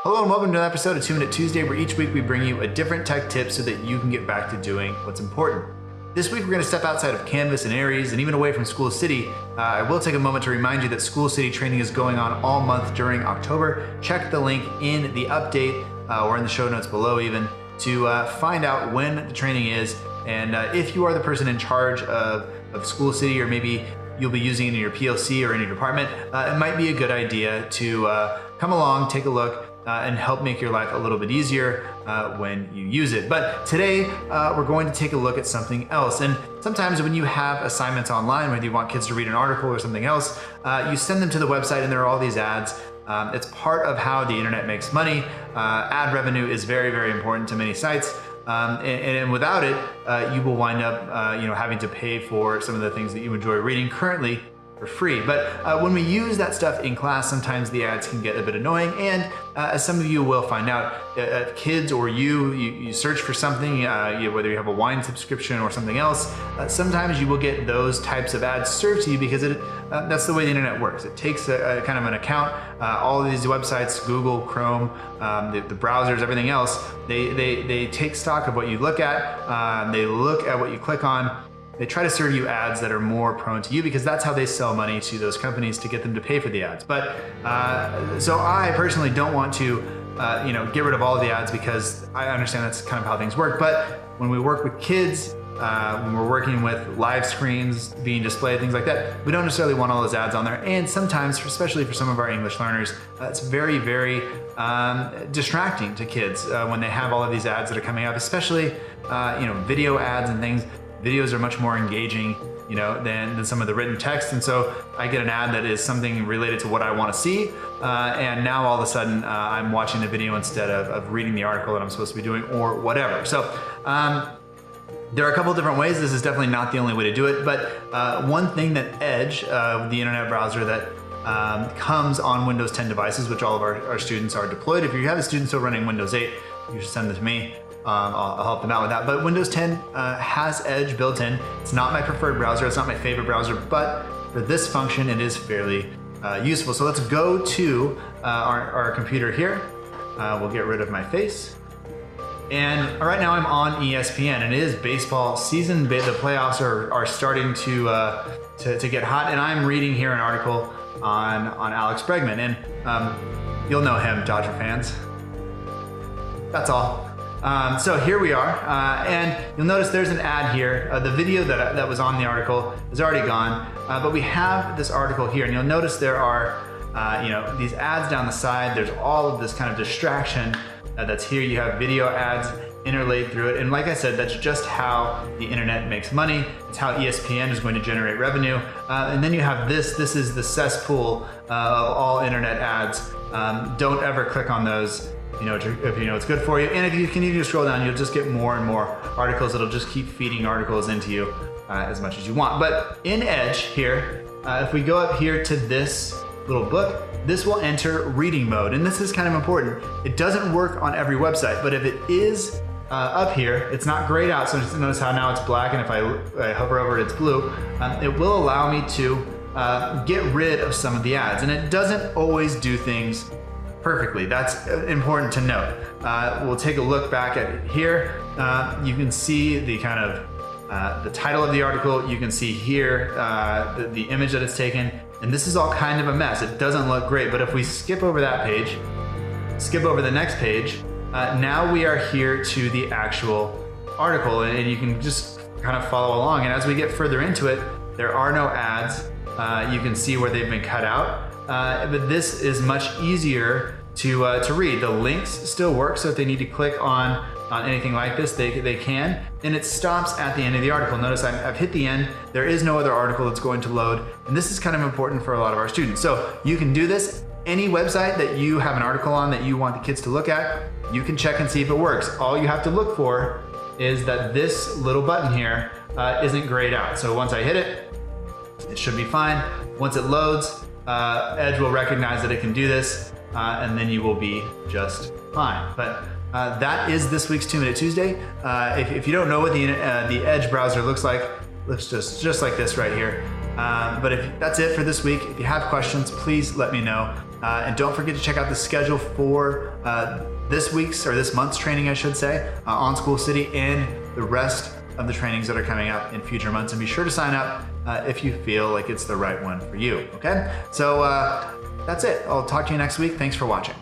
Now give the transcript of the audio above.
Hello and welcome to another episode of 2 Minute Tuesday, where each week we bring you a different tech tip so that you can get back to doing what's important. This week we're going to step outside of Canvas and Aries and even away from School City. I will take a moment to remind you that School City training is going on all month during October. Check the link in the update or in the show notes below even to find out when the training is. And if you are the person in charge of School City, or maybe you'll be using it in your PLC or in your department, it might be a good idea to come along, take a look, and help make your life a little bit easier when you use it. But today, we're going to take a look at something else. And sometimes when you have assignments online, whether you want kids to read an article or something else, you send them to the website and there are all these ads. It's part of how the internet makes money. Ad revenue is very, very important to many sites. And without it, you will wind up having to pay for some of the things that you enjoy reading currently for free. But when we use that stuff in class, sometimes the ads can get a bit annoying. And as some of you will find out, kids or you search for something, whether you have a wine subscription or something else, sometimes you will get those types of ads served to you because that's the way the internet works. It takes a kind of an account. All of these websites, Google, Chrome, the browsers, everything else, they take stock of what you look at. They look at what you click on. They try to serve you ads that are more prone to you because that's how they sell money to those companies to get them to pay for the ads. But so I personally don't want to get rid of all of the ads because I understand that's kind of how things work. But when we work with kids, when we're working with live screens being displayed, things like that, we don't necessarily want all those ads on there. And sometimes, especially for some of our English learners, it's very, very distracting to kids when they have all of these ads that are coming up, especially video ads and things. Videos are much more engaging, than some of the written text. And so I get an ad that is something related to what I want to see. And now all of a sudden I'm watching the video instead of reading the article that I'm supposed to be doing or whatever. So there are a couple of different ways. This is definitely not the only way to do it. But one thing that Edge, the internet browser that comes on Windows 10 devices, which all of our students are deployed. If you have a student still running Windows 8, you should send them to me. I'll help them out with that. But Windows 10 has Edge built in. It's not my preferred browser. It's not my favorite browser, but for this function, it is fairly useful. So let's go to our computer here. We'll get rid of my face. And right now I'm on ESPN, and it is baseball season. The playoffs are starting to get hot, and I'm reading here an article on Alex Bregman, and you'll know him, Dodger fans. That's all. So here we are, and you'll notice there's an ad here. The video that was on the article is already gone, but we have this article here, and you'll notice there are these ads down the side. There's all of this kind of distraction that's here. You have video ads interlaid through it, and like I said, that's just how the internet makes money. It's how ESPN is going to generate revenue. And then you have this is the cesspool of all internet ads. Don't ever click on those if you know it's good for you. And if you continue to scroll down, you'll just get more and more articles. It'll just keep feeding articles into you as much as you want. But in Edge here, if we go up here to this little book, this will enter reading mode. And this is kind of important. It doesn't work on every website, but if it is up here, it's not grayed out. So just notice how now it's black, and if I hover over it, it's blue. It will allow me to get rid of some of the ads. And it doesn't always do things perfectly. That's important to note. We'll take a look back at it here. You can see the kind of the title of the article. You can see here the image that it's taken. And this is all kind of a mess. It doesn't look great. But if we skip over that page, skip over the next page, now we are here to the actual article. And you can just kind of follow along. And as we get further into it, there are no ads. You can see where they've been cut out. But this is much easier to read. The links still work, so if they need to click on anything like this, they can. And it stops at the end of the article. Notice I've hit the end. There is no other article that's going to load. And this is kind of important for a lot of our students. So you can do this. Any website that you have an article on that you want the kids to look at, you can check and see if it works. All you have to look for is that this little button here isn't grayed out. So once I hit it, it should be fine. Once it loads, Edge will recognize that it can do this, and then you will be just fine. But that is this week's 2 Minute Tuesday. If you don't know what the Edge browser looks just like this right here. But that's it for this week. If you have questions, please let me know. And don't forget to check out the schedule for this month's training, I should say, on School City, and the rest of the trainings that are coming up in future months. And be sure to sign up if you feel like it's the right one for you, okay? So that's it. I'll talk to you next week. Thanks for watching.